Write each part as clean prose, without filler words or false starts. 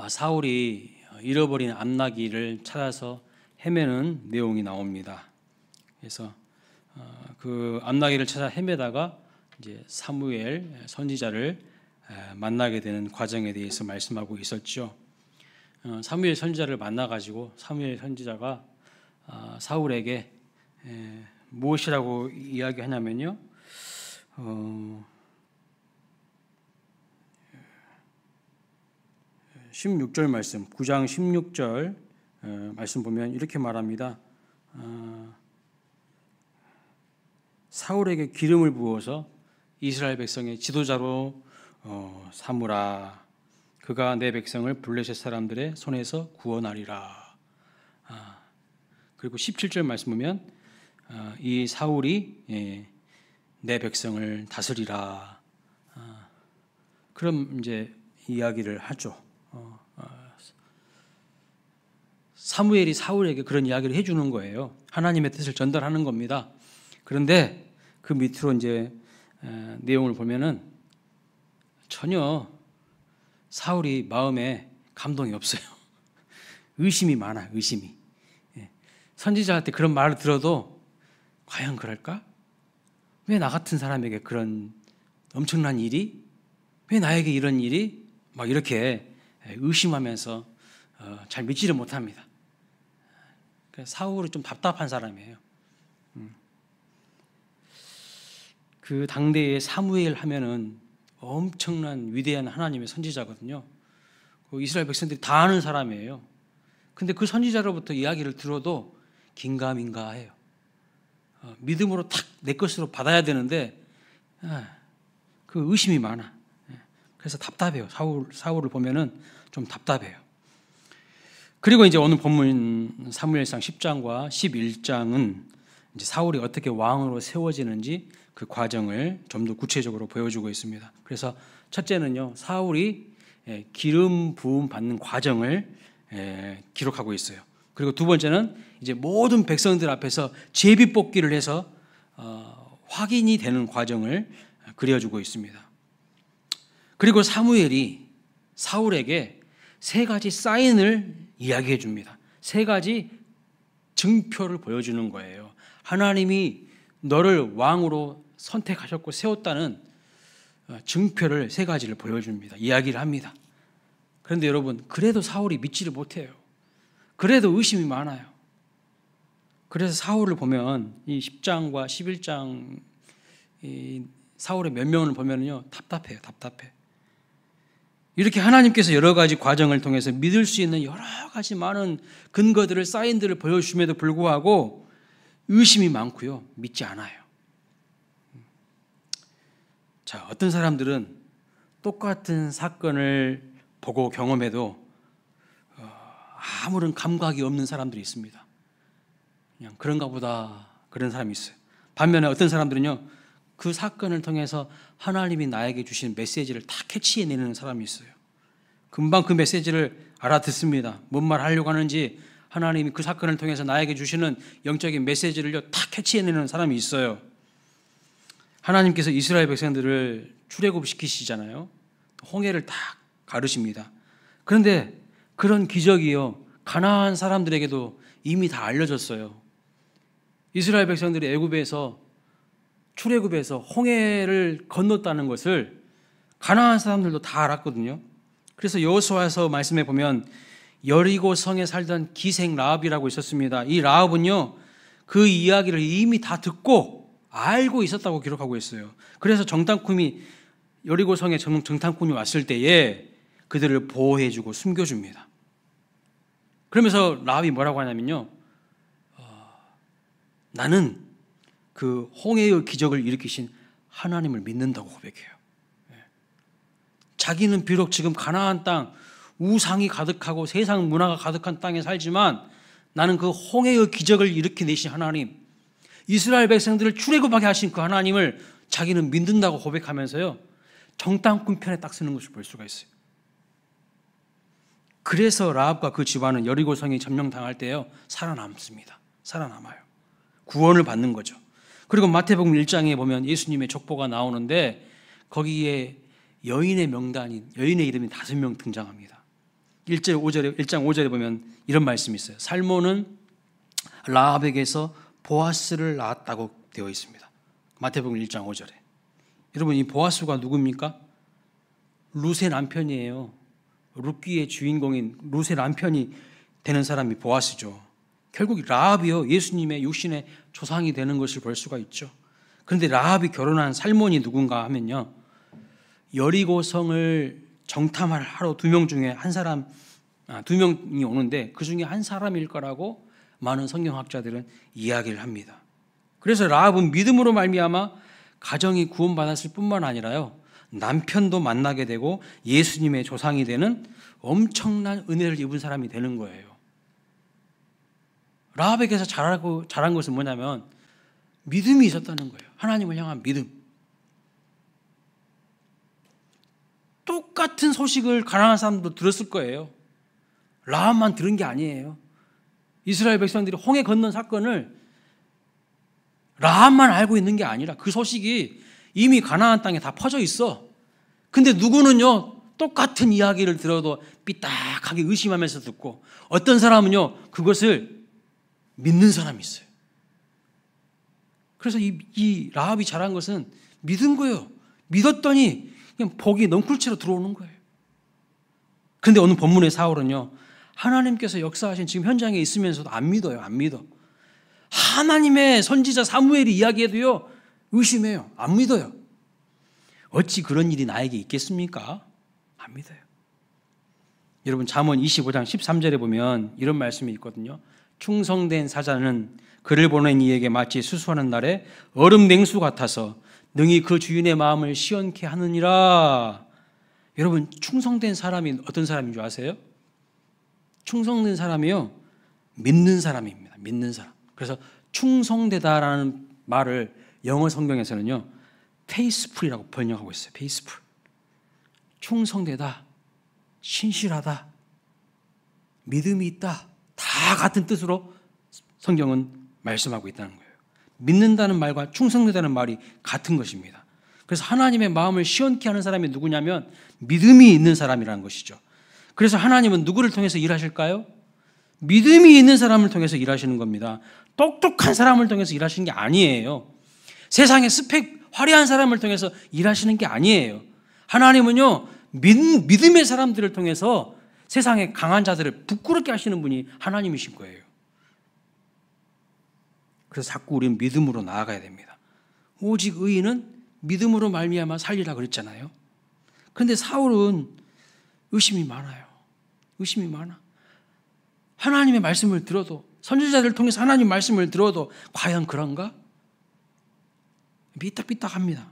사울이 잃어버린 암나귀를 찾아서 헤매는 내용이 나옵니다. 그래서 그 암나귀를 찾아 헤매다가 이제 사무엘 선지자를 만나게 되는 과정에 대해서 말씀하고 있었죠. 사무엘 선지자를 만나가지고 사무엘 선지자가 사울에게 무엇이라고 이야기하냐면요. 16절 말씀, 9장 16절 말씀 보면 이렇게 말합니다. 사울에게 기름을 부어서 이스라엘 백성의 지도자로 삼으라. 그가 내 백성을 블레셋 사람들의 손에서 구원하리라. 그리고 17절 말씀 보면 이 사울이 내 백성을 다스리라. 그럼 이제 이야기를 하죠. 사무엘이 사울에게 그런 이야기를 해주는 거예요. 하나님의 뜻을 전달하는 겁니다. 그런데 그 밑으로 이제 내용을 보면은 전혀 사울이 마음에 감동이 없어요. 의심이 많아, 의심이. 선지자한테 그런 말을 들어도 과연 그럴까? 왜 나 같은 사람에게 그런 엄청난 일이? 왜 나에게 이런 일이? 막 이렇게 의심하면서 잘 믿지를 못합니다. 사울은 좀 답답한 사람이에요. 그 당대의 사무엘 하면은 엄청난 위대한 하나님의 선지자거든요. 그 이스라엘 백성들이 다 아는 사람이에요. 근데 그 선지자로부터 이야기를 들어도 긴가민가해요. 믿음으로 탁 내 것으로 받아야 되는데 그 의심이 많아. 그래서 답답해요. 사울을 보면은 좀 답답해요. 그리고 이제 오늘 본문 사무엘상 10장과 11장은 이제 사울이 어떻게 왕으로 세워지는지 그 과정을 좀 더 구체적으로 보여주고 있습니다. 그래서 첫째는요, 사울이 기름 부음 받는 과정을 기록하고 있어요. 그리고 두 번째는 이제 모든 백성들 앞에서 제비 뽑기를 해서 확인이 되는 과정을 그려주고 있습니다. 그리고 사무엘이 사울에게 세 가지 사인을 이야기해 줍니다. 세 가지 증표를 보여주는 거예요. 하나님이 너를 왕으로 선택하셨고 세웠다는 증표를 세 가지를 보여줍니다. 이야기를 합니다. 그런데 여러분, 그래도 사울이 믿지를 못해요. 그래도 의심이 많아요. 그래서 사울을 보면 이 10장과 11장 이 사울의 면면을 보면요, 답답해요. 답답해. 이렇게 하나님께서 여러 가지 과정을 통해서 믿을 수 있는 여러 가지 많은 근거들을, 사인들을 보여주심에도 불구하고 의심이 많고요, 믿지 않아요. 자, 어떤 사람들은 똑같은 사건을 보고 경험해도 아무런 감각이 없는 사람들이 있습니다. 그냥 그런가 보다, 그런 사람이 있어요. 반면에 어떤 사람들은요, 그 사건을 통해서 하나님이 나에게 주신 메시지를 다 캐치해내는 사람이 있어요. 금방 그 메시지를 알아듣습니다. 뭔 말 하려고 하는지 하나님이 그 사건을 통해서 나에게 주시는 영적인 메시지를 다 캐치해내는 사람이 있어요. 하나님께서 이스라엘 백성들을 출애굽시키시잖아요. 홍해를 다 가르십니다. 그런데 그런 기적이요, 가나안 사람들에게도 이미 다 알려졌어요. 이스라엘 백성들이 애굽에서 출애굽에서 홍해를 건넜다는 것을 가나안 사람들도 다 알았거든요. 그래서 여호수아서 말씀해 보면 여리고 성에 살던 기생 라합이라고 있었습니다. 이 라합은요, 그 이야기를 이미 다 듣고 알고 있었다고 기록하고 있어요. 그래서 정탐꾼이 여리고 성에 정탐꾼이 왔을 때에 그들을 보호해주고 숨겨줍니다. 그러면서 라합이 뭐라고 하냐면요, 나는 그 홍해의 기적을 일으키신 하나님을 믿는다고 고백해요. 자기는 비록 지금 가나안 땅, 우상이 가득하고 세상 문화가 가득한 땅에 살지만 나는 그 홍해의 기적을 일으켜내신 하나님, 이스라엘 백성들을 출애굽하게 하신 그 하나님을 자기는 믿는다고 고백하면서요, 정탐꾼 편에 딱 쓰는 것을 볼 수가 있어요. 그래서 라합과 그 집안은 여리고 성이 점령당할 때요, 살아남습니다. 살아남아요. 구원을 받는 거죠. 그리고 마태복음 1장에 보면 예수님의 족보가 나오는데 거기에 여인의 명단인, 여인의 이름이 5명 등장합니다. 1장 5절에 보면 이런 말씀이 있어요. 살몬은 라합에게서 보아스를 낳았다고 되어 있습니다. 마태복음 1장 5절에. 여러분, 이 보아스가 누굽니까? 룻의 남편이에요. 룻기의 주인공인 룻의 남편이 되는 사람이 보아스죠. 결국 라합이요, 예수님의 육신의 조상이 되는 것을 볼 수가 있죠. 그런데 라합이 결혼한 살몬이 누군가 하면요, 여리고성을 정탐하러 2명 중에 한 사람, 2명이 오는데 그 중에 한 사람일 거라고 많은 성경학자들은 이야기를 합니다. 그래서 라합은 믿음으로 말미암아 가정이 구원받았을 뿐만 아니라요, 남편도 만나게 되고 예수님의 조상이 되는 엄청난 은혜를 입은 사람이 되는 거예요. 라합에게서 잘한 것은 뭐냐면 믿음이 있었다는 거예요. 하나님을 향한 믿음. 똑같은 소식을 가나안 사람도 들었을 거예요. 라합만 들은 게 아니에요. 이스라엘 백성들이 홍해 건넌 사건을 라합만 알고 있는 게 아니라 그 소식이 이미 가나안 땅에 다 퍼져 있어. 근데 누구는요, 똑같은 이야기를 들어도 삐딱하게 의심하면서 듣고, 어떤 사람은요, 그것을 믿는 사람이 있어요. 그래서 이 라합이 잘한 것은 믿은 거예요. 믿었더니 그냥 복이 넝쿨채로 들어오는 거예요. 그런데 오늘 본문의 사울은요, 하나님께서 역사하신 지금 현장에 있으면서도 안 믿어요. 안 믿어. 하나님의 선지자 사무엘이 이야기해도요, 의심해요. 안 믿어요. 어찌 그런 일이 나에게 있겠습니까? 안 믿어요. 여러분, 잠언 25장 13절에 보면 이런 말씀이 있거든요. 충성된 사자는 그를 보낸 이에게 마치 수수하는 날에 얼음 냉수 같아서 능히 그 주인의 마음을 시원케 하느니라. 여러분, 충성된 사람이 어떤 사람인 줄 아세요? 충성된 사람이요, 믿는 사람입니다. 믿는 사람. 그래서 충성되다라는 말을 영어 성경에서는요, faithful이라고 번역하고 있어요. faithful. 충성되다, 신실하다, 믿음이 있다, 다 같은 뜻으로 성경은 말씀하고 있다는 거예요. 믿는다는 말과 충성되다는 말이 같은 것입니다. 그래서 하나님의 마음을 시원케 하는 사람이 누구냐면 믿음이 있는 사람이라는 것이죠. 그래서 하나님은 누구를 통해서 일하실까요? 믿음이 있는 사람을 통해서 일하시는 겁니다. 똑똑한 사람을 통해서 일하시는 게 아니에요. 세상에 스펙 화려한 사람을 통해서 일하시는 게 아니에요. 하나님은요, 믿음의 사람들을 통해서 세상의 강한 자들을 부끄럽게 하시는 분이 하나님이신 거예요. 그래서 자꾸 우리는 믿음으로 나아가야 됩니다. 오직 의인은 믿음으로 말미암아 살리라 그랬잖아요. 그런데 사울은 의심이 많아요. 의심이 많아. 하나님의 말씀을 들어도, 선지자들을 통해서 하나님 말씀을 들어도 과연 그런가? 삐딱삐딱합니다.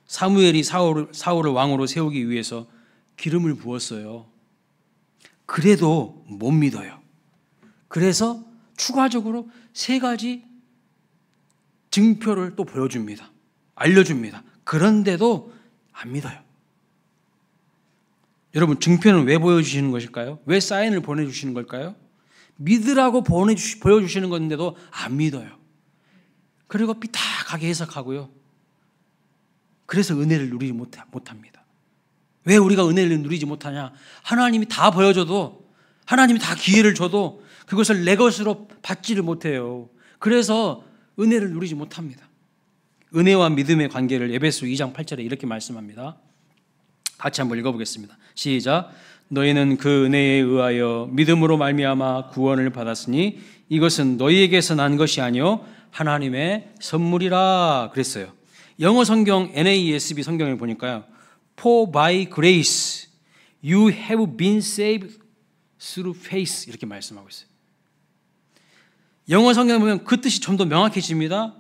사무엘이 사울을 왕으로 세우기 위해서 기름을 부었어요. 그래도 못 믿어요. 그래서 추가적으로 3가지 증표를 또 보여줍니다. 알려줍니다. 그런데도 안 믿어요. 여러분, 증표는 왜 보여주시는 것일까요? 왜 사인을 보내주시는 걸까요? 믿으라고 보여주시는 건데도 안 믿어요. 그리고 삐딱하게 해석하고요. 그래서 은혜를 누리지 못합니다. 왜 우리가 은혜를 누리지 못하냐? 하나님이 다 보여줘도, 하나님이 다 기회를 줘도 그것을 내 것으로 받지를 못해요. 그래서 은혜를 누리지 못합니다. 은혜와 믿음의 관계를 에베소 2장 8절에 이렇게 말씀합니다. 같이 한번 읽어보겠습니다. 시작. 너희는 그 은혜에 의하여 믿음으로 말미암아 구원을 받았으니 이것은 너희에게서 난 것이 아니요 하나님의 선물이라 그랬어요. 영어 성경 NASB 성경을 보니까요, For by grace you have been saved through faith 이렇게 말씀하고 있어요. 영어 성경을 보면 그 뜻이 좀 더 명확해집니다.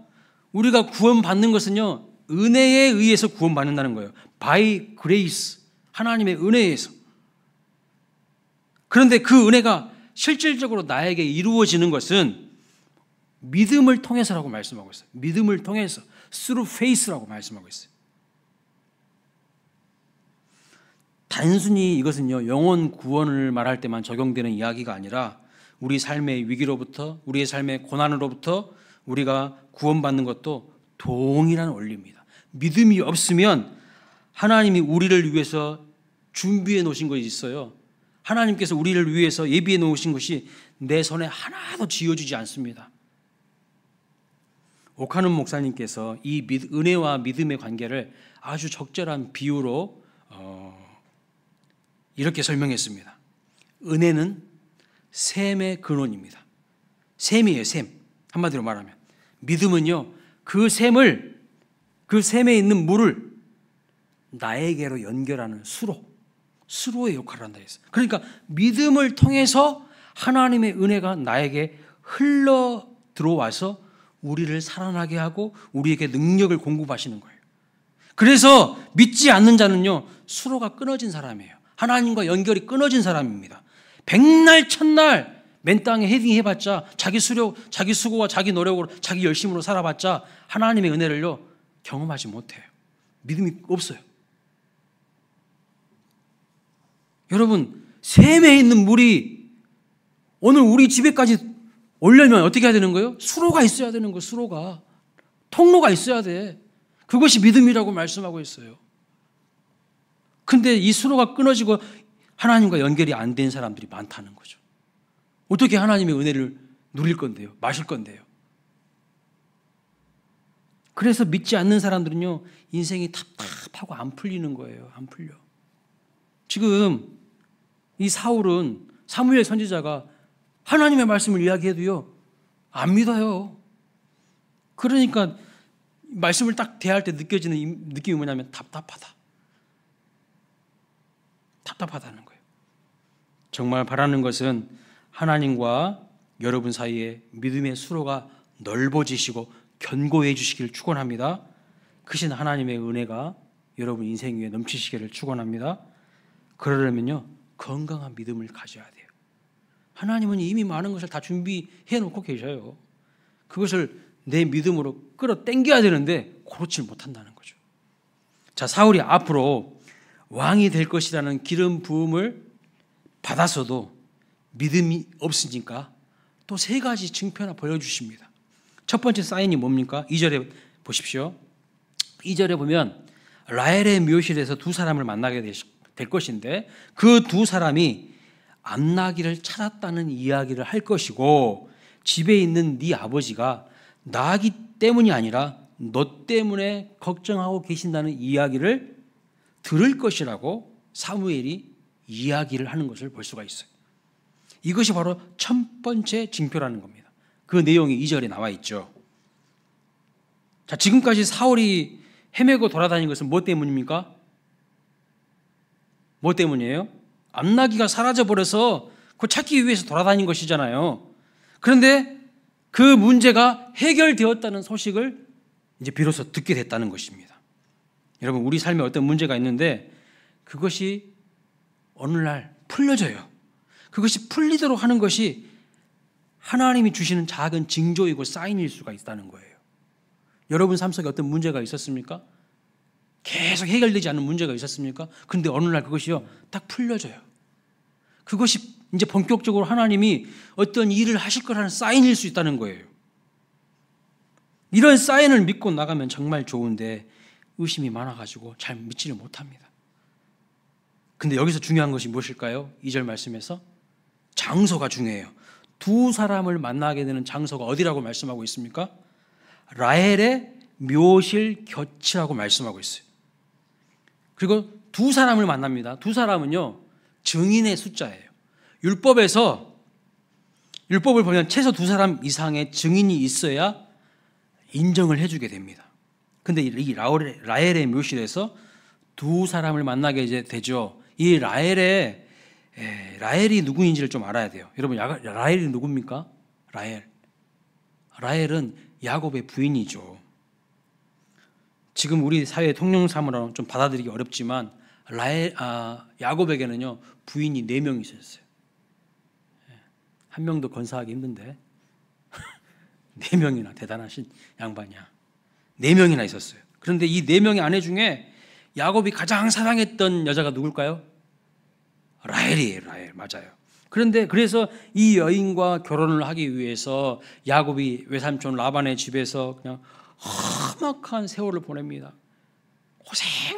우리가 구원받는 것은요, 은혜에 의해서 구원받는다는 거예요. By grace, 하나님의 은혜에서. 그런데 그 은혜가 실질적으로 나에게 이루어지는 것은 믿음을 통해서라고 말씀하고 있어요. 믿음을 통해서, through faith라고 말씀하고 있어요. 단순히 이것은요, 영혼 구원을 말할 때만 적용되는 이야기가 아니라 우리 삶의 위기로부터, 우리의 삶의 고난으로부터 우리가 구원받는 것도 동일한 원리입니다. 믿음이 없으면 하나님이 우리를 위해서 준비해 놓으신 것이 있어요. 하나님께서 우리를 위해서 예비해 놓으신 것이 내 손에 하나도 쥐어주지 않습니다. 오카는 목사님께서 이 은혜와 믿음의 관계를 아주 적절한 비유로 이렇게 설명했습니다. 은혜는 샘의 근원입니다. 샘이에요, 샘. 한마디로 말하면. 믿음은요, 그 샘에 있는 물을 나에게로 연결하는 수로의 역할을 한다 했어요. 그러니까 믿음을 통해서 하나님의 은혜가 나에게 흘러 들어와서 우리를 살아나게 하고 우리에게 능력을 공급하시는 거예요. 그래서 믿지 않는 자는요, 수로가 끊어진 사람이에요. 하나님과 연결이 끊어진 사람입니다. 백날 천날 맨 땅에 헤딩해봤자 자기 수고와 자기 노력으로 자기 열심으로 살아봤자 하나님의 은혜를요 경험하지 못해요. 믿음이 없어요. 여러분, 샘에 있는 물이 오늘 우리 집에까지 오려면 어떻게 해야 되는 거예요? 수로가 있어야 되는 거예요. 수로가. 통로가 있어야 돼. 그것이 믿음이라고 말씀하고 있어요. 근데 이 수로가 끊어지고 하나님과 연결이 안 된 사람들이 많다는 거죠. 어떻게 하나님의 은혜를 누릴 건데요? 마실 건데요? 그래서 믿지 않는 사람들은요, 인생이 답답하고 안 풀리는 거예요. 안 풀려. 지금 이 사울은 사무엘 선지자가 하나님의 말씀을 이야기해도요, 안 믿어요. 그러니까 말씀을 딱 대할 때 느껴지는 느낌이 뭐냐면 답답하다는 거예요. 정말 바라는 것은 하나님과 여러분 사이에 믿음의 수로가 넓어지시고 견고해 주시기를 축원합니다. 크신 하나님의 은혜가 여러분 인생 위에 넘치시기를 축원합니다. 그러려면요, 건강한 믿음을 가져야 돼요. 하나님은 이미 많은 것을 다 준비해 놓고 계셔요. 그것을 내 믿음으로 끌어당겨야 되는데 그렇지 못한다는 거죠. 자, 사울이 앞으로 왕이 될 것이라는 기름 부음을 받았어도 믿음이 없으니까 또 세 가지 증표나 보여주십니다. 첫 번째 사인이 뭡니까? 2절에 보십시오. 2절에 보면 라헬의 묘실에서 두 사람을 만나게 될 것인데 그 두 사람이 암나기를 찾았다는 이야기를 할 것이고 집에 있는 네 아버지가 나기 때문이 아니라 너 때문에 걱정하고 계신다는 이야기를 들을 것이라고 사무엘이 이야기를 하는 것을 볼 수가 있어요. 이것이 바로 첫 번째 징표라는 겁니다. 그 내용이 2절에 나와 있죠. 자, 지금까지 사울이 헤매고 돌아다닌 것은 뭐 때문입니까? 뭐 때문이에요? 암나기가 사라져버려서 그 찾기 위해서 돌아다닌 것이잖아요. 그런데 그 문제가 해결되었다는 소식을 이제 비로소 듣게 됐다는 것입니다. 여러분, 우리 삶에 어떤 문제가 있는데 그것이 어느 날 풀려져요. 그것이 풀리도록 하는 것이 하나님이 주시는 작은 징조이고 사인일 수가 있다는 거예요. 여러분 삶 속에 어떤 문제가 있었습니까? 계속 해결되지 않는 문제가 있었습니까? 그런데 어느 날 그것이요, 딱 풀려져요. 그것이 이제 본격적으로 하나님이 어떤 일을 하실 거라는 사인일 수 있다는 거예요. 이런 사인을 믿고 나가면 정말 좋은데 의심이 많아가지고 잘 믿지를 못합니다. 근데 여기서 중요한 것이 무엇일까요? 2절 말씀에서 장소가 중요해요. 두 사람을 만나게 되는 장소가 어디라고 말씀하고 있습니까? 라헬의 묘실 곁이라고 말씀하고 있어요. 그리고 두 사람을 만납니다. 두 사람은요, 증인의 숫자예요. 율법을 보면 최소 두 사람 이상의 증인이 있어야 인정을 해주게 됩니다. 근데 이 라헬의 묘실에서 두 사람을 만나게 되죠. 이 라헬이 누구인지를 좀 알아야 돼요. 여러분, 라헬이 누굽니까? 라헬은 야곱의 부인이죠. 지금 우리 사회의 통용사무로 좀 받아들이기 어렵지만 야곱에게는요, 부인이 4명 있었어요. 한 명도 건사하기 힘든데 4명이나 대단하신 양반이야. 4명이나 있었어요. 그런데 이 4명의 아내 중에 야곱이 가장 사랑했던 여자가 누굴까요? 라헬이에요. 라헬, 맞아요. 그래서 이 여인과 결혼을 하기 위해서 야곱이 외삼촌 라반의 집에서 그냥 험악한 세월을 보냅니다.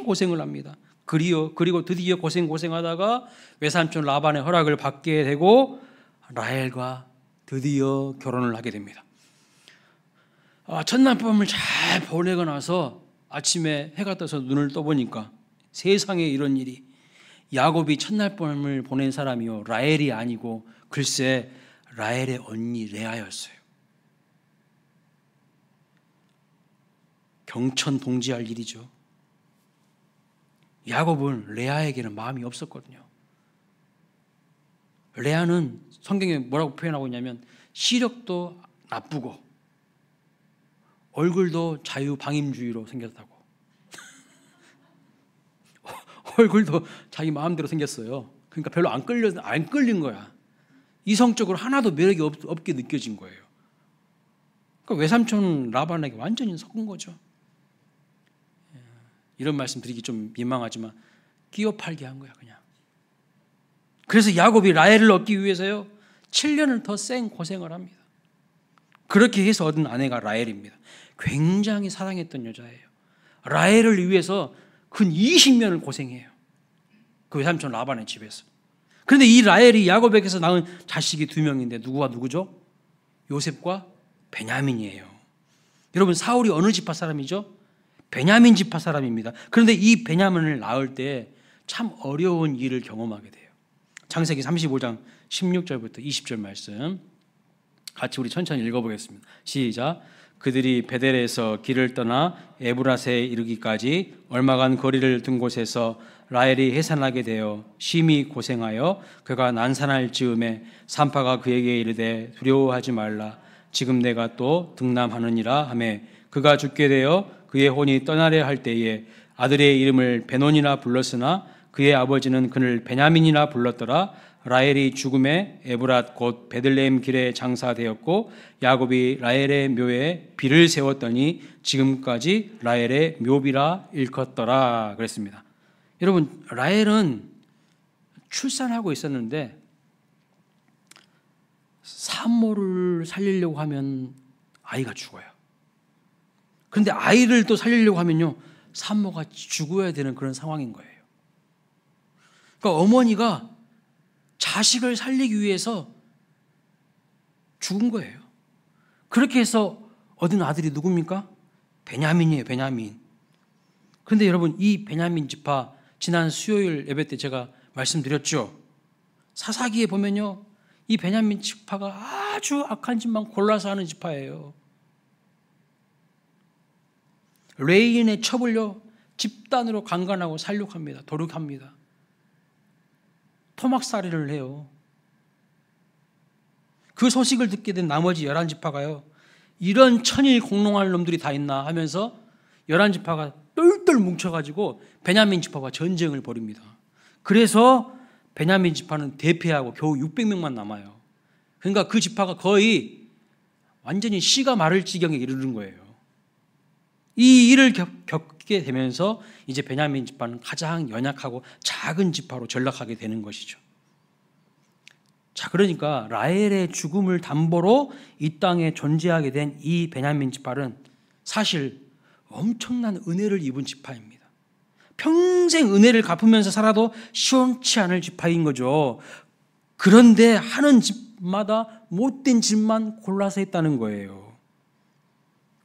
고생을 합니다. 그리고 드디어 고생하다가 외삼촌 라반의 허락을 받게 되고 라헬과 드디어 결혼을 하게 됩니다. 첫날 밤을 잘 보내고 나서 아침에 해가 떠서 눈을 떠보니까 세상에 이런 일이, 야곱이 첫날 밤을 보낸 사람이요 라헬이 아니고 글쎄 라헬의 언니 레아였어요. 경천동지할 일이죠. 야곱은 레아에게는 마음이 없었거든요. 레아는 성경에 뭐라고 표현하고 있냐면 시력도 나쁘고 얼굴도 자유방임주의로 생겼다고. 얼굴도 자기 마음대로 생겼어요. 그러니까 별로 안 끌린 거야. 이성적으로 하나도 매력이 없게 느껴진 거예요. 그러니까 외삼촌 라반에게 완전히 섞은 거죠. 이런 말씀 드리기 좀 민망하지만 끼어 팔게 한 거야 그냥. 그래서 야곱이 라헬을 얻기 위해서요 7년을 더 생 고생을 합니다. 그렇게 해서 얻은 아내가 라헬입니다. 굉장히 사랑했던 여자예요. 라헬을 위해서 근 20년을 고생해요. 그 외삼촌 라반의 집에서. 그런데 이 라헬이 야곱에게서 낳은 자식이 2명인데 누구와 누구죠? 요셉과 베냐민이에요. 여러분 사울이 어느 지파 사람이죠? 베냐민 지파 사람입니다. 그런데 이 베냐민을 낳을 때 참 어려운 일을 경험하게 돼요. 창세기 35장 16절부터 20절 말씀 같이 우리 천천히 읽어보겠습니다. 시작. 그들이 베델에서 길을 떠나 에브라스에 이르기까지 얼마간 거리를 둔 곳에서 라헬이 해산하게 되어 심히 고생하여 그가 난산할 즈음에 산파가 그에게 이르되 두려워하지 말라. 지금 내가 또 등남하느니라 하매 그가 죽게 되어 그의 혼이 떠나려 할 때에 아들의 이름을 베논이라 불렀으나 그의 아버지는 그를 베냐민이라 불렀더라. 라헬이 죽음에 에브랏 곧 베들레헴 길에 장사되었고 야곱이 라헬의 묘에 비를 세웠더니 지금까지 라헬의 묘비라 일컫더라 그랬습니다. 여러분 라헬은 출산하고 있었는데 산모를 살리려고 하면 아이가 죽어요. 그런데 아이를 또 살리려고 하면요 산모가 죽어야 되는 그런 상황인 거예요. 그러니까 어머니가 자식을 살리기 위해서 죽은 거예요. 그렇게 해서 얻은 아들이 누굽니까? 베냐민이에요. 베냐민. 그런데 여러분 이 베냐민 지파 지난 수요일 예배 때 제가 말씀드렸죠. 사사기에 보면요 이 베냐민 지파가 아주 악한 짓만 골라서 하는 지파예요. 레인의 첩을요 집단으로 강간하고 살육합니다. 도륙합니다. 토막살이를 해요. 그 소식을 듣게 된 나머지 11지파가요 이런 천일공농할 놈들이 다 있나 하면서 11지파가 똘똘 뭉쳐가지고 베냐민 지파와 전쟁을 벌입니다. 그래서 베냐민 지파는 대패하고 겨우 600명만 남아요. 그러니까 그 지파가 거의 완전히 씨가 마를 지경에 이르는 거예요. 이 일을 겪게 되면서 이제 베냐민 지파는 가장 연약하고 작은 지파로 전락하게 되는 것이죠. 자, 그러니까 라헬의 죽음을 담보로 이 땅에 존재하게 된 이 베냐민 지파는 사실 엄청난 은혜를 입은 지파입니다. 평생 은혜를 갚으면서 살아도 시원치 않을 지파인 거죠. 그런데 하는 집마다 못된 짓만 골라서 했다는 거예요.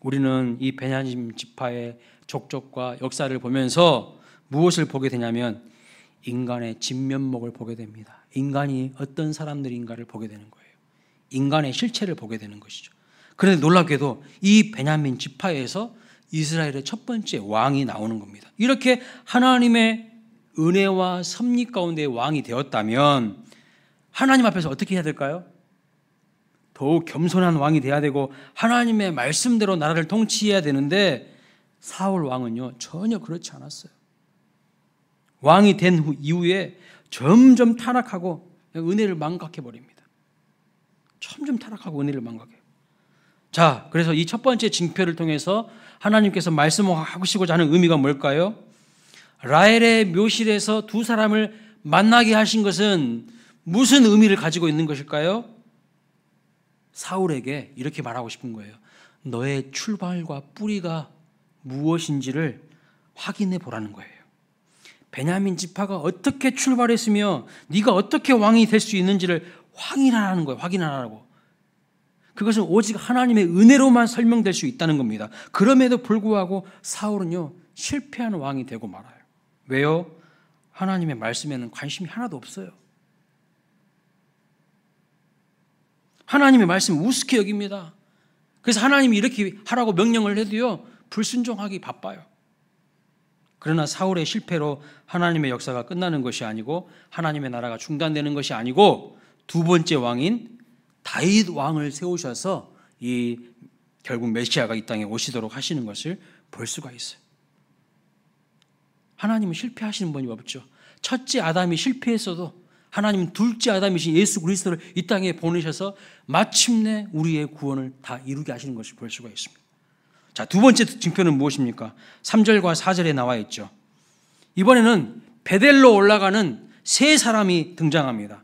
우리는 이 베냐민 지파의 족적과 역사를 보면서 무엇을 보게 되냐면 인간의 진면목을 보게 됩니다. 인간이 어떤 사람들인가를 보게 되는 거예요. 인간의 실체를 보게 되는 것이죠. 그런데 놀랍게도 이 베냐민 지파에서 이스라엘의 첫 번째 왕이 나오는 겁니다. 이렇게 하나님의 은혜와 섭리 가운데 왕이 되었다면 하나님 앞에서 어떻게 해야 될까요? 더욱 겸손한 왕이 돼야 되고 하나님의 말씀대로 나라를 통치해야 되는데 사울 왕은요 전혀 그렇지 않았어요. 왕이 된 이후에 점점 타락하고 은혜를 망각해버립니다. 점점 타락하고 은혜를 망각해요. 자, 그래서 이 첫 번째 징표를 통해서 하나님께서 말씀하시고자 하는 의미가 뭘까요? 라헬의 묘실에서 두 사람을 만나게 하신 것은 무슨 의미를 가지고 있는 것일까요? 사울에게 이렇게 말하고 싶은 거예요. 너의 출발과 뿌리가 무엇인지를 확인해 보라는 거예요. 베냐민 지파가 어떻게 출발했으며 네가 어떻게 왕이 될 수 있는지를 확인하라는 거예요. 확인하라고. 그것은 오직 하나님의 은혜로만 설명될 수 있다는 겁니다. 그럼에도 불구하고 사울은요, 실패하는 왕이 되고 말아요. 왜요? 하나님의 말씀에는 관심이 하나도 없어요. 하나님의 말씀 우습게 여깁니다. 그래서 하나님이 이렇게 하라고 명령을 해도요, 불순종하기 바빠요. 그러나 사울의 실패로 하나님의 역사가 끝나는 것이 아니고 하나님의 나라가 중단되는 것이 아니고 두 번째 왕인 다윗 왕을 세우셔서 이 결국 메시아가 이 땅에 오시도록 하시는 것을 볼 수가 있어요. 하나님은 실패하시는 분이 없죠. 첫째 아담이 실패했어도 하나님은 둘째 아담이신 예수 그리스도를 이 땅에 보내셔서 마침내 우리의 구원을 다 이루게 하시는 것을 볼 수가 있습니다. 자, 두 번째 징표는 무엇입니까? 3절과 4절에 나와 있죠. 이번에는 베델로 올라가는 세 사람이 등장합니다.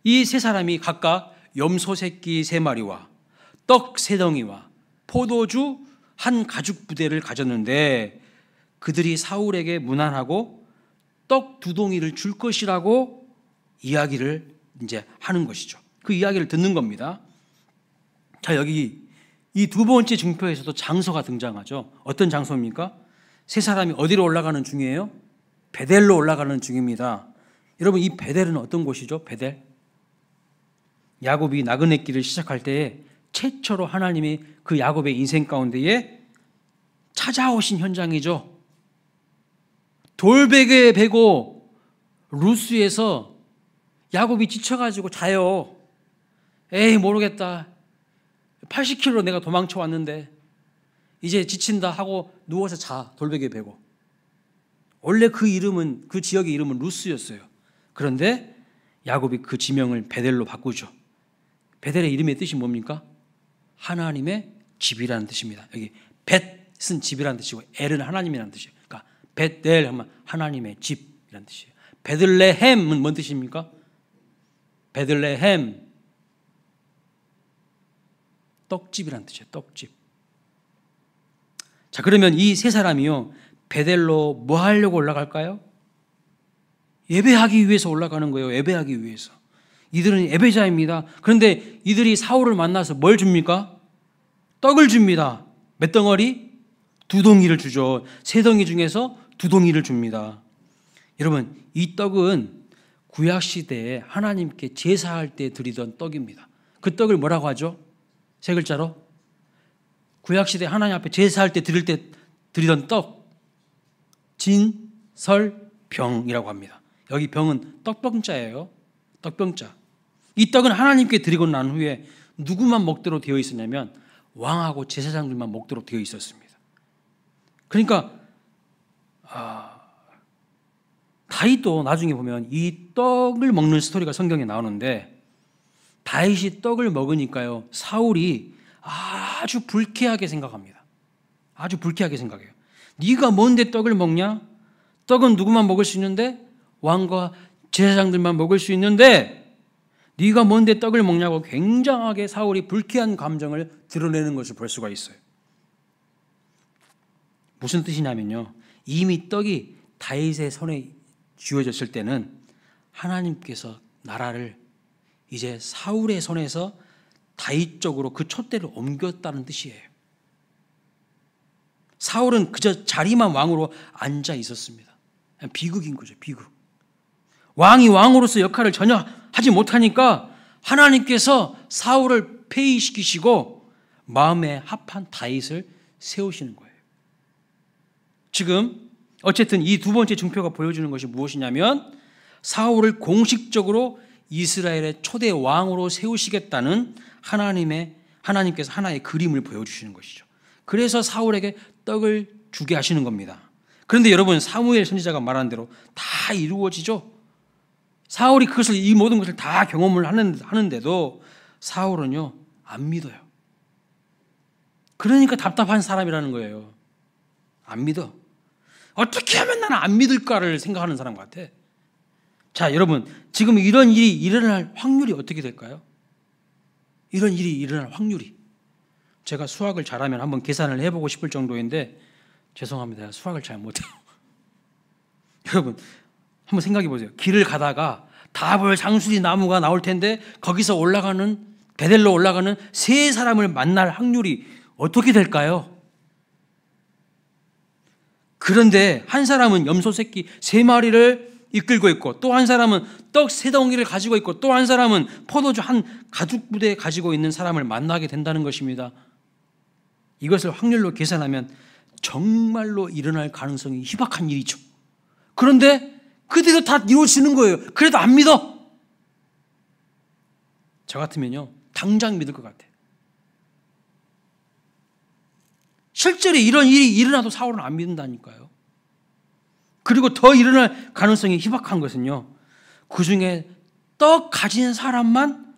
이 세 사람이 각각 염소 새끼 3마리와 떡 3덩이와 포도주 한 가죽 부대를 가졌는데 그들이 사울에게 문안하고 떡 2덩이를 줄 것이라고 이야기를 이제 하는 것이죠. 그 이야기를 듣는 겁니다. 자, 여기 이 두 번째 징표에서도 장소가 등장하죠. 어떤 장소입니까? 세 사람이 어디로 올라가는 중이에요? 베델로 올라가는 중입니다. 여러분, 이 베델은 어떤 곳이죠? 베델? 야곱이 나그네 길을 시작할 때에 최초로 하나님이 그 야곱의 인생 가운데에 찾아오신 현장이죠. 돌베개에 베고 루스에서 야곱이 지쳐가지고 자요. 에이, 모르겠다. 80km 내가 도망쳐 왔는데 이제 지친다 하고 누워서 자. 돌베개 베고. 원래 그 이름은, 그 지역의 이름은 루스였어요. 그런데 야곱이 그 지명을 베델로 바꾸죠. 베델의 이름의 뜻이 뭡니까? 하나님의 집이라는 뜻입니다. 여기 벳은 집이라는 뜻이고 엘은 하나님이라는 뜻이에요. 그러니까 베델 하면 하나님의 집이라는 뜻이에요. 베들레헴은 뭔 뜻입니까? 베들레헴, 떡집이라는 뜻이에요. 떡집. 자, 그러면 이 세 사람이요, 베델로 뭐 하려고 올라갈까요? 예배하기 위해서 올라가는 거예요. 예배하기 위해서. 이들은 예배자입니다. 그런데 이들이 사울을 만나서 뭘 줍니까? 떡을 줍니다. 몇 덩어리? 2덩이를 주죠. 3덩이 중에서 2덩이를 줍니다. 여러분, 이 떡은 구약시대에 하나님께 제사할 때 드리던 떡입니다. 그 떡을 뭐라고 하죠? 3글자로? 구약시대 하나님 앞에 제사할 때 드리던 떡, 진설병이라고 합니다. 여기 병은 떡병자예요. 떡병자. 이 떡은 하나님께 드리고 난 후에 누구만 먹도록 되어 있었냐면 왕하고 제사장들만 먹도록 되어 있었습니다. 그러니까 다윗도 나중에 보면 이 떡을 먹는 스토리가 성경에 나오는데 다윗이 떡을 먹으니까요, 사울이 아주 불쾌하게 생각합니다. 아주 불쾌하게 생각해요. 네가 뭔데 떡을 먹냐? 떡은 누구만 먹을 수 있는데? 왕과 제사장들만 먹을 수 있는데 네가 뭔데 떡을 먹냐고 굉장하게 사울이 불쾌한 감정을 드러내는 것을 볼 수가 있어요. 무슨 뜻이냐면요, 이미 떡이 다윗의 손에 쥐어졌을 때는 하나님께서 나라를 이제 사울의 손에서 다윗 쪽으로 그 촛대를 옮겼다는 뜻이에요. 사울은 그저 자리만 왕으로 앉아 있었습니다. 비극인 거죠, 비극. 왕이 왕으로서 역할을 전혀 하지 못하니까 하나님께서 사울을 폐위시키시고 마음에 합한 다윗을 세우시는 거예요. 지금 어쨌든 이 두 번째 징표가 보여주는 것이 무엇이냐면 사울을 공식적으로 이스라엘의 초대 왕으로 세우시겠다는 하나님께서 하나의 그림을 보여주시는 것이죠. 그래서 사울에게 떡을 주게 하시는 겁니다. 그런데 여러분, 사무엘 선지자가 말한 대로 다 이루어지죠. 사울이 이 모든 것을 다 경험을 하는데도 사울은요, 안 믿어요. 그러니까 답답한 사람이라는 거예요. 안 믿어. 어떻게 하면 나는 안 믿을까를 생각하는 사람 같아. 자, 여러분, 지금 이런 일이 일어날 확률이 어떻게 될까요? 이런 일이 일어날 확률이. 제가 수학을 잘하면 한번 계산을 해보고 싶을 정도인데 죄송합니다. 수학을 잘 못해요. 여러분 한번 생각해 보세요. 길을 가다가 다볼 장수리 나무가 나올 텐데 거기서 올라가는 베델로 올라가는 세 사람을 만날 확률이 어떻게 될까요? 그런데 한 사람은 염소 새끼 3마리를 이끌고 있고, 또 한 사람은 떡 3덩이를 가지고 있고, 또 한 사람은 포도주 한 가죽 부대 가지고 있는 사람을 만나게 된다는 것입니다. 이것을 확률로 계산하면 정말로 일어날 가능성이 희박한 일이죠. 그런데 그대로 다 이루어지는 거예요. 그래도 안 믿어. 저 같으면요 당장 믿을 것 같아요. 실제로 이런 일이 일어나도 사울은 안 믿는다니까요. 그리고 더 일어날 가능성이 희박한 것은요, 그 중에 떡 가진 사람만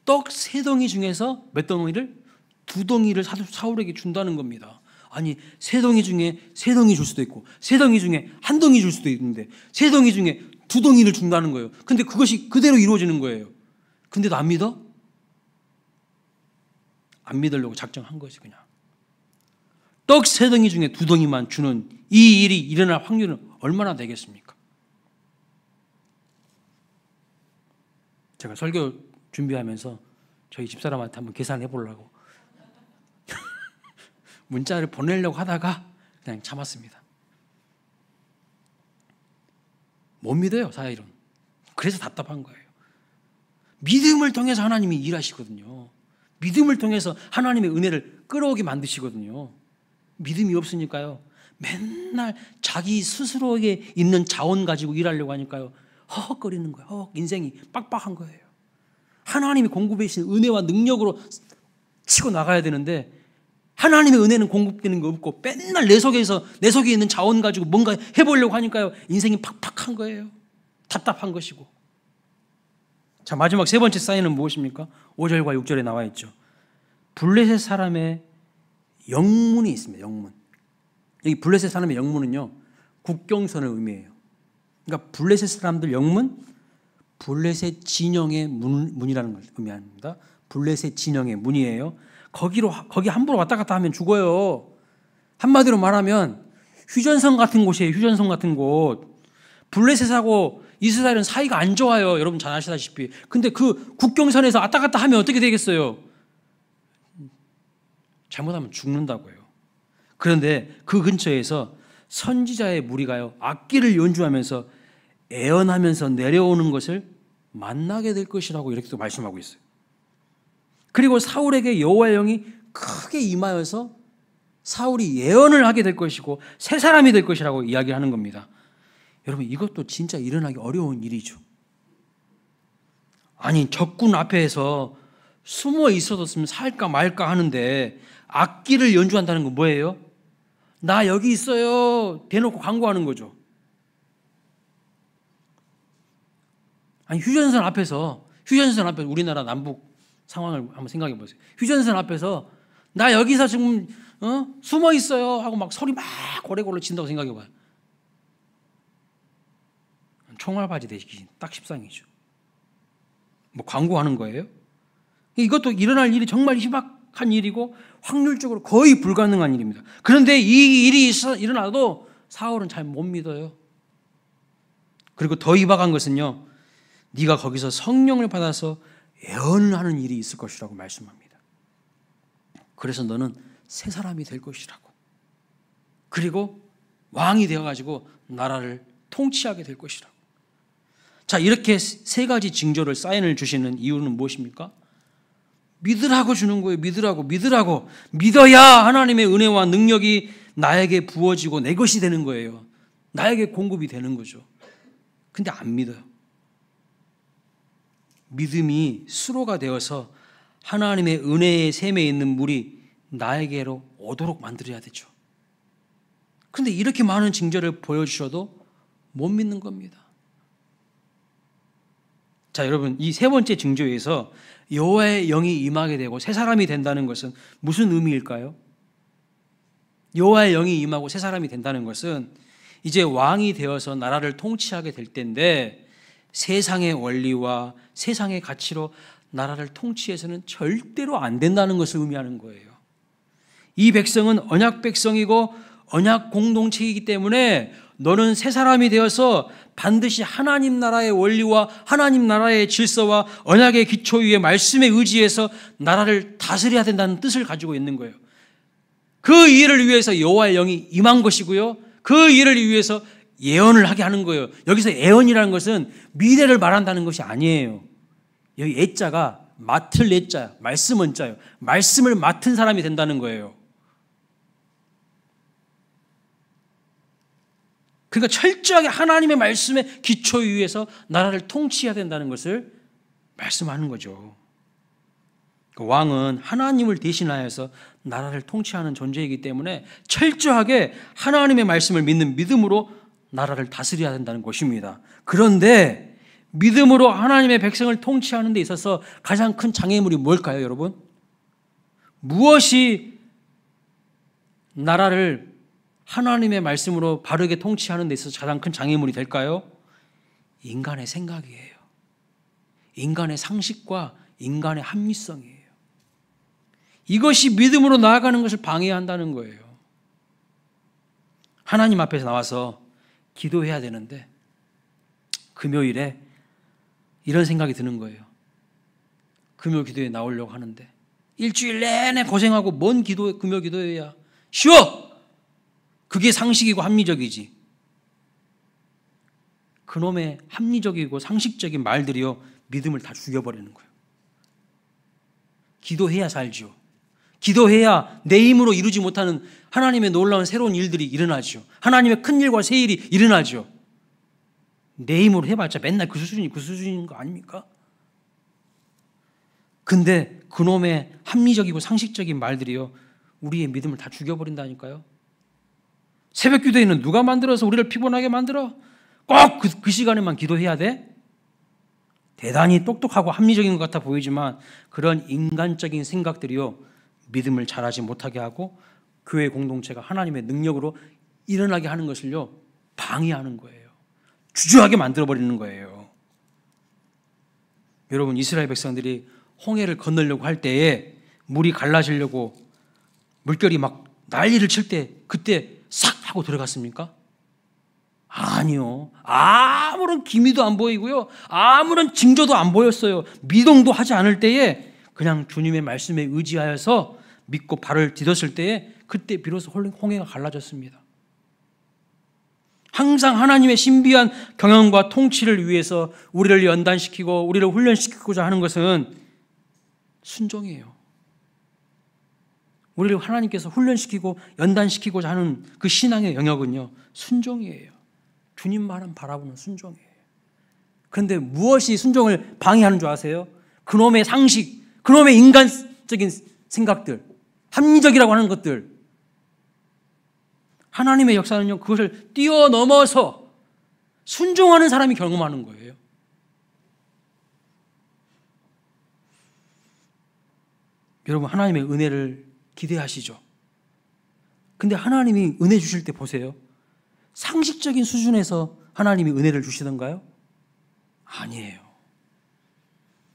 떡 3덩이 중에서 몇 덩이를? 2덩이를 사울에게 준다는 겁니다. 아니 3덩이 중에 3덩이 줄 수도 있고 3덩이 중에 1덩이 줄 수도 있는데 3덩이 중에 2덩이를 준다는 거예요. 근데 그것이 그대로 이루어지는 거예요. 근데도 안 믿어? 안 믿으려고 작정한 거지. 그냥 떡 3덩이 중에 2덩이만 주는 이 일이 일어날 확률은 얼마나 되겠습니까? 제가 설교 준비하면서 저희 집사람한테 한번 계산해 보려고 문자를 보내려고 하다가 그냥 참았습니다. 못 믿어요, 사실은. 그래서 답답한 거예요. 믿음을 통해서 하나님이 일하시거든요. 믿음을 통해서 하나님의 은혜를 끌어오게 만드시거든요. 믿음이 없으니까요, 맨날 자기 스스로에게 있는 자원 가지고 일하려고 하니까요, 허헉거리는 거예요. 인생이 빡빡한 거예요. 하나님이 공급해 주신 은혜와 능력으로 치고 나가야 되는데 하나님의 은혜는 공급되는 거 없고 맨날 내 속에 있는 자원 가지고 뭔가 해보려고 하니까요, 인생이 팍팍한 거예요. 답답한 것이고. 자, 마지막 3번째 사인은 무엇입니까? 5절과 6절에 나와 있죠. 블레셋 사람의 영문이 있습니다. 영문. 여기 블레셋 사람의 영문은요, 국경선을 의미해요. 그러니까 블레셋 사람들 영문, 블레셋 진영의 문이라는 걸 의미합니다. 블레셋 진영의 문이에요. 거기 함부로 왔다 갔다 하면 죽어요. 한마디로 말하면 휴전선 같은 곳이에요. 휴전선 같은 곳. 블레셋하고 이스라엘은 사이가 안 좋아요. 여러분 잘 아시다시피. 근데 그 국경선에서 왔다 갔다 하면 어떻게 되겠어요? 잘못하면 죽는다고요. 그런데 그 근처에서 선지자의 무리가요, 악기를 연주하면서 애언하면서 내려오는 것을 만나게 될 것이라고 이렇게 또 말씀하고 있어요. 그리고 사울에게 여호와의 영이 크게 임하여서 사울이 예언을 하게 될 것이고 새 사람이 될 것이라고 이야기하는 겁니다. 여러분, 이것도 진짜 일어나기 어려운 일이죠. 아니, 적군 앞에서 숨어 있어뒀으면 살까 말까 하는데 악기를 연주한다는 건 뭐예요? 나 여기 있어요 대놓고 광고하는 거죠. 아니, 휴전선 앞에서 우리나라 남북 상황을 한번 생각해 보세요. 휴전선 앞에서 나 여기서 지금 숨어 있어요 하고 막 소리 막 고래고래 친다고 생각해 봐요. 총알바지 되시기 딱 십상이죠. 뭐 광고하는 거예요? 이것도 일어날 일이 정말 희박한 일이고 확률적으로 거의 불가능한 일입니다. 그런데 이 일이 일어나도 사울은 잘 못 믿어요. 그리고 더 희박한 것은요, 네가 거기서 성령을 받아서 예언을 하는 일이 있을 것이라고 말씀합니다. 그래서 너는 새 사람이 될 것이라고. 그리고 왕이 되어가지고 나라를 통치하게 될 것이라고. 자, 이렇게 3가지 징조를 사인을 주시는 이유는 무엇입니까? 믿으라고 주는 거예요. 믿으라고. 믿어야 하나님의 은혜와 능력이 나에게 부어지고 내 것이 되는 거예요. 나에게 공급이 되는 거죠. 근데 안 믿어요. 믿음이 수로가 되어서 하나님의 은혜의 샘에 있는 물이 나에게로 오도록 만들어야 되죠. 그런데 이렇게 많은 징조를 보여주셔도 못 믿는 겁니다. 자, 여러분, 이 3번째 징조에서 여호와의 영이 임하게 되고 새 사람이 된다는 것은 무슨 의미일까요? 여호와의 영이 임하고 새 사람이 된다는 것은 이제 왕이 되어서 나라를 통치하게 될 때인데 세상의 원리와 세상의 가치로 나라를 통치해서는 절대로 안 된다는 것을 의미하는 거예요. 이 백성은 언약 백성이고 언약 공동체이기 때문에 너는 새 사람이 되어서 반드시 하나님 나라의 원리와 하나님 나라의 질서와 언약의 기초 위에 말씀에 의지해서 나라를 다스려야 된다는 뜻을 가지고 있는 거예요. 그 일을 위해서 여호와의 영이 임한 것이고요. 그 일을 위해서 예언을 하게 하는 거예요. 여기서 예언이라는 것은 미래를 말한다는 것이 아니에요. 여기 예자가 맡을 예자야. 말씀 원자예요. 말씀을 맡은 사람이 된다는 거예요. 그러니까 철저하게 하나님의 말씀의 기초 위에서 나라를 통치해야 된다는 것을 말씀하는 거죠. 왕은 하나님을 대신하여서 나라를 통치하는 존재이기 때문에 철저하게 하나님의 말씀을 믿는 믿음으로 나라를 다스려야 된다는 것입니다. 그런데 믿음으로 하나님의 백성을 통치하는 데 있어서 가장 큰 장애물이 뭘까요, 여러분? 무엇이 나라를 하나님의 말씀으로 바르게 통치하는 데 있어서 가장 큰 장애물이 될까요? 인간의 생각이에요. 인간의 상식과 인간의 합리성이에요. 이것이 믿음으로 나아가는 것을 방해한다는 거예요. 하나님 앞에서 나와서 기도해야 되는데 금요일에 이런 생각이 드는 거예요. 금요 기도에 나오려고 하는데 일주일 내내 고생하고 뭔 금요 기도회야. 쉬워! 그게 상식이고 합리적이지. 그놈의 합리적이고 상식적인 말들이요 믿음을 다 죽여버리는 거예요. 기도해야 살지요. 기도해야 내 힘으로 이루지 못하는 하나님의 놀라운 새로운 일들이 일어나죠. 하나님의 큰 일과 새 일이 일어나죠. 내 힘으로 해봤자 맨날 그 수준인 거 아닙니까? 근데 그놈의 합리적이고 상식적인 말들이요 우리의 믿음을 다 죽여버린다니까요. 새벽 기도회는 누가 만들어서 우리를 피곤하게 만들어? 꼭 그 시간에만 기도해야 돼? 대단히 똑똑하고 합리적인 것 같아 보이지만 그런 인간적인 생각들이요 믿음을 잘하지 못하게 하고 교회 공동체가 하나님의 능력으로 일어나게 하는 것을요 방해하는 거예요. 주저하게 만들어버리는 거예요. 여러분 이스라엘 백성들이 홍해를 건너려고 할 때에 물이 갈라지려고 물결이 막 난리를 칠 때 그때 싹 하고 들어갔습니까? 아니요. 아무런 기미도 안 보이고요. 아무런 징조도 안 보였어요. 미동도 하지 않을 때에 그냥 주님의 말씀에 의지하여서 믿고 발을 디뎠을 때에 그때 비로소 홍해가 갈라졌습니다. 항상 하나님의 신비한 경영과 통치를 위해서 우리를 연단시키고 우리를 훈련시키고자 하는 것은 순종이에요. 우리를 하나님께서 훈련시키고 연단시키고자 하는 그 신앙의 영역은요 순종이에요. 주님만을 바라보는 순종이에요. 그런데 무엇이 순종을 방해하는 줄 아세요? 그놈의 상식, 그놈의 인간적인 생각들, 합리적이라고 하는 것들. 하나님의 역사는요 그것을 뛰어넘어서 순종하는 사람이 경험하는 거예요. 여러분 하나님의 은혜를 기대하시죠. 근데 하나님이 은혜 주실 때 보세요. 상식적인 수준에서 하나님이 은혜를 주시던가요? 아니에요.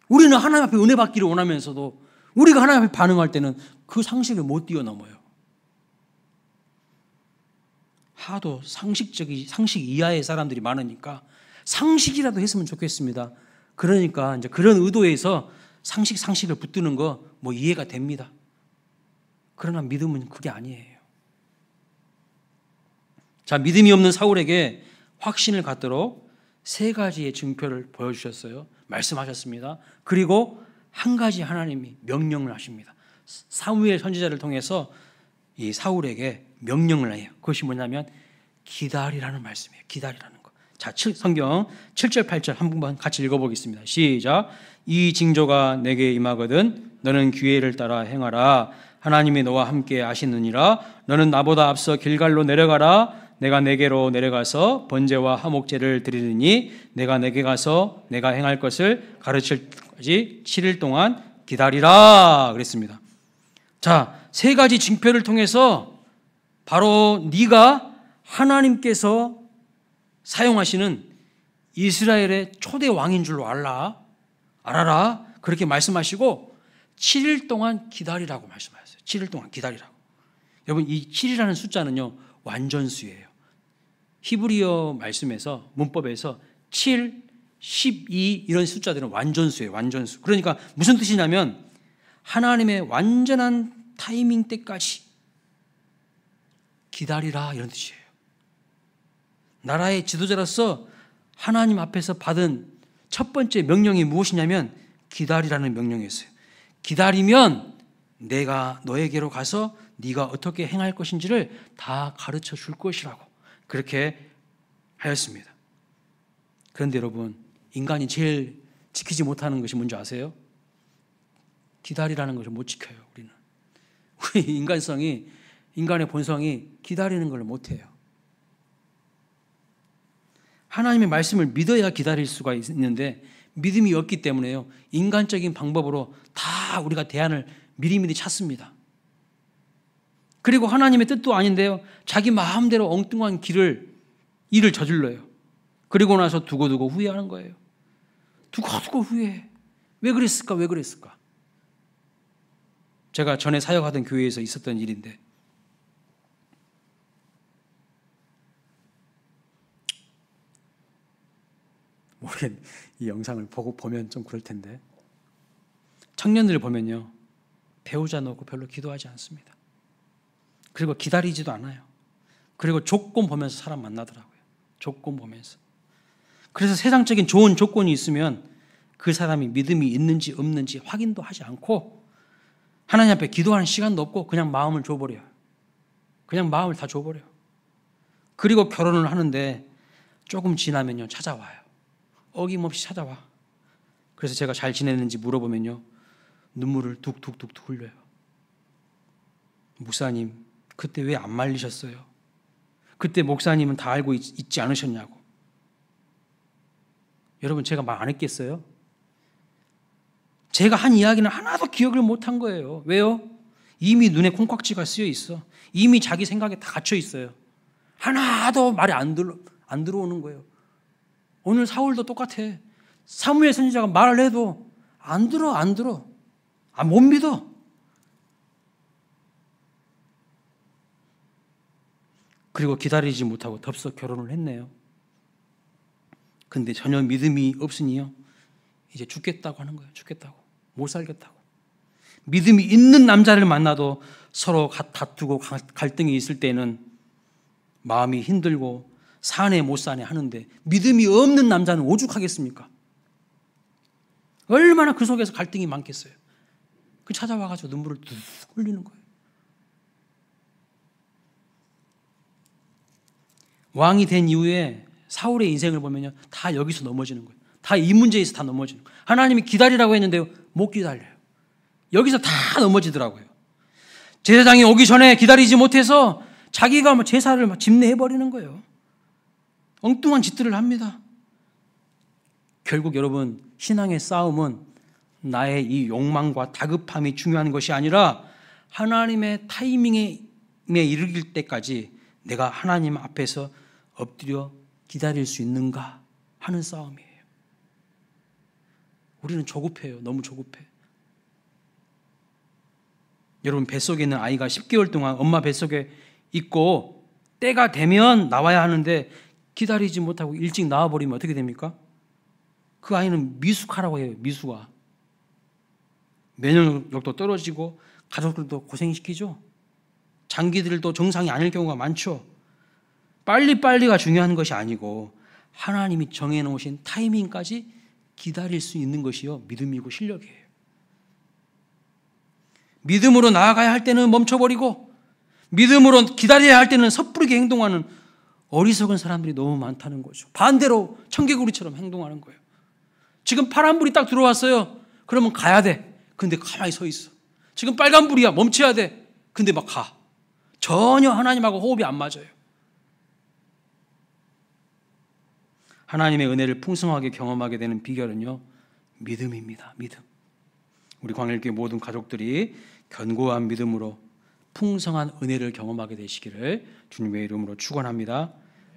우리는 하나님 앞에 은혜 받기를 원하면서도 우리가 하나님 앞에 반응할 때는 그 상식을 못 뛰어넘어요. 하도 상식 이하의 사람들이 많으니까 상식이라도 했으면 좋겠습니다. 그러니까 이제 그런 의도에서 상식을 붙드는 거 뭐 이해가 됩니다. 그러나 믿음은 그게 아니에요. 자, 믿음이 없는 사울에게 확신을 갖도록 3가지의 증표를 보여주셨어요. 말씀하셨습니다. 그리고 한 가지 하나님이 명령을 하십니다. 사무엘 선지자를 통해서 이 사울에게 명령을 해요. 그것이 뭐냐면 기다리라는 말씀이에요. 기다리라는 거. 자, 성경 7절 8절 한 번만 같이 읽어보겠습니다. 시작. 이 징조가 내게 임하거든 너는 기회를 따라 행하라. 하나님이 너와 함께 하시느니라. 너는 나보다 앞서 길갈로 내려가라. 내가 내게로 내려가서 번제와 화목제를 드리리니 내가 내게 가서 내가 행할 것을 가르칠 때까지 7일 동안 기다리라 그랬습니다. 자, 3가지 징표를 통해서 바로 네가 하나님께서 사용하시는 이스라엘의 초대 왕인 줄로 알아라. 그렇게 말씀하시고 7일 동안 기다리라고 말씀하셨어요. 7일 동안 기다리라고. 여러분 이 7이라는 숫자는요 완전수예요. 히브리어 말씀에서 문법에서 7, 12 이런 숫자들은 완전수예요. 완전수. 그러니까 무슨 뜻이냐면 하나님의 완전한 타이밍 때까지 기다리라 이런 뜻이에요. 나라의 지도자로서 하나님 앞에서 받은 첫 번째 명령이 무엇이냐면 기다리라는 명령이었어요. 기다리면 내가 너에게로 가서 네가 어떻게 행할 것인지를 다 가르쳐 줄 것이라고 그렇게 하였습니다. 그런데 여러분, 인간이 제일 지키지 못하는 것이 뭔지 아세요? 기다리라는 것을 못 지켜요. 우리 인간의 본성이 기다리는 걸 못해요. 하나님의 말씀을 믿어야 기다릴 수가 있는데 믿음이 없기 때문에요. 인간적인 방법으로 다 우리가 대안을 미리미리 찾습니다. 그리고 하나님의 뜻도 아닌데요. 자기 마음대로 엉뚱한 일을 저질러요. 그리고 나서 두고두고 후회하는 거예요. 두고두고 후회해. 왜 그랬을까? 왜 그랬을까? 제가 전에 사역하던 교회에서 있었던 일인데 모르겠 이 영상을 보면 좀 그럴 텐데 청년들을 보면요. 배우자 놓고 별로 기도하지 않습니다. 그리고 기다리지도 않아요. 그리고 조건 보면서 사람 만나더라고요. 조건 보면서. 그래서 세상적인 좋은 조건이 있으면 그 사람이 믿음이 있는지 없는지 확인도 하지 않고 하나님 앞에 기도하는 시간도 없고 그냥 마음을 줘버려요. 그냥 마음을 다 줘버려요. 그리고 결혼을 하는데 조금 지나면요. 찾아와요. 어김없이 찾아와. 그래서 제가 잘 지냈는지 물어보면요. 눈물을 툭툭툭툭 흘려요. 목사님, 그때 왜 안 말리셨어요? 그때 목사님은 다 알고 있지 않으셨냐고. 여러분, 제가 말 안 했겠어요? 제가 한 이야기는 하나도 기억을 못한 거예요. 왜요? 이미 눈에 콩깍지가 쓰여 있어. 이미 자기 생각에 다 갇혀 있어요. 하나도 말이 안 들어오는 거예요. 오늘 사울도 똑같아. 사무엘 선지자가 말을 해도 안 들어. 못 믿어. 그리고 기다리지 못하고 덥석 결혼을 했네요. 근데 전혀 믿음이 없으니요. 이제 죽겠다고 하는 거예요. 죽겠다고. 못 살겠다고. 믿음이 있는 남자를 만나도 서로 다투고 갈등이 있을 때는 마음이 힘들고 사네 못 사네 하는데 믿음이 없는 남자는 오죽하겠습니까? 얼마나 그 속에서 갈등이 많겠어요. 그 찾아와가지고 눈물을 뚝 흘리는 거예요. 왕이 된 이후에 사울의 인생을 보면요. 다 여기서 넘어지는 거예요. 다 이 문제에서 다 넘어지는 거예요. 하나님이 기다리라고 했는데요. 못 기다려요. 여기서 다 넘어지더라고요. 제사장이 오기 전에 기다리지 못해서 자기가 제사를 집례해버리는 거예요. 엉뚱한 짓들을 합니다. 결국 여러분, 신앙의 싸움은 나의 이 욕망과 다급함이 중요한 것이 아니라 하나님의 타이밍에 이르길 때까지 내가 하나님 앞에서 엎드려 기다릴 수 있는가 하는 싸움이에요. 우리는 조급해요. 너무 조급해. 여러분, 뱃속에 있는 아이가 10개월 동안 엄마 뱃속에 있고 때가 되면 나와야 하는데 기다리지 못하고 일찍 나와버리면 어떻게 됩니까? 그 아이는 미숙하라고 해요. 미숙아. 면역력도 떨어지고 가족들도 고생시키죠. 장기들도 정상이 아닐 경우가 많죠. 빨리빨리가 중요한 것이 아니고 하나님이 정해놓으신 타이밍까지 기다릴 수 있는 것이요. 믿음이고 실력이에요. 믿음으로 나아가야 할 때는 멈춰버리고 믿음으로 기다려야 할 때는 섣부르게 행동하는 어리석은 사람들이 너무 많다는 거죠. 반대로 청개구리처럼 행동하는 거예요. 지금 파란불이 딱 들어왔어요. 그러면 가야 돼. 근데 가만히 서 있어. 지금 빨간불이야. 멈춰야 돼. 근데 막 가. 전혀 하나님하고 호흡이 안 맞아요. 하나님의 은혜를 풍성하게 경험하게 되는 비결은요. 믿음입니다. 믿음. 우리 광일교회 모든 가족들이 견고한 믿음으로 풍성한 은혜를 경험하게 되시기를 주님의 이름으로 축원합니다.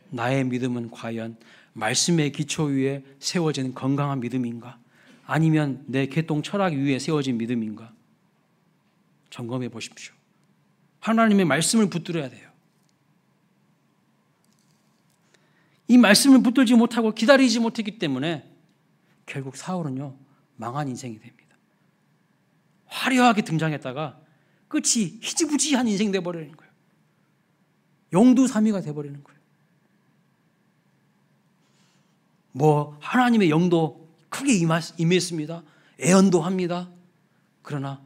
나의 믿음은 과연 말씀의 기초 위에 세워진 건강한 믿음인가? 아니면 내 개똥 철학 위에 세워진 믿음인가? 점검해 보십시오. 하나님의 말씀을 붙들어야 돼요. 이 말씀을 붙들지 못하고 기다리지 못했기 때문에 결국 사울은요, 망한 인생이 됩니다. 화려하게 등장했다가 끝이 희지부지한 인생이 돼버리는 거예요. 영두사미가 돼버리는 거예요. 뭐 하나님의 영도 크게 임했습니다. 애언도 합니다. 그러나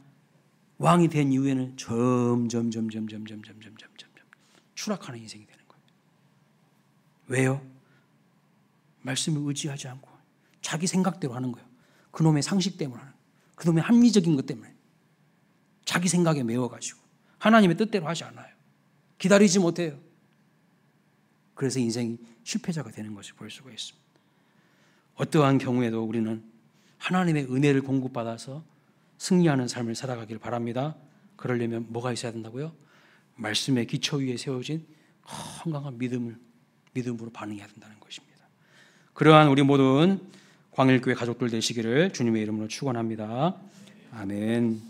왕이 된 이후에는 점점 추락하는 인생이 되는 거예요. 왜요? 말씀을 의지하지 않고 자기 생각대로 하는 거예요. 그놈의 상식 때문에 하는 거예요. 그놈의 합리적인 것 때문에 자기 생각에 매워가지고 하나님의 뜻대로 하지 않아요. 기다리지 못해요. 그래서 인생이 실패자가 되는 것을 볼 수가 있습니다. 어떠한 경우에도 우리는 하나님의 은혜를 공급받아서 승리하는 삶을 살아가길 바랍니다. 그러려면 뭐가 있어야 된다고요? 말씀의 기초 위에 세워진 건강한 믿음으로 반응해야 된다는 것입니다. 그러한 우리 모든 광일교회 가족들 되시기를 주님의 이름으로 축원합니다. 아멘.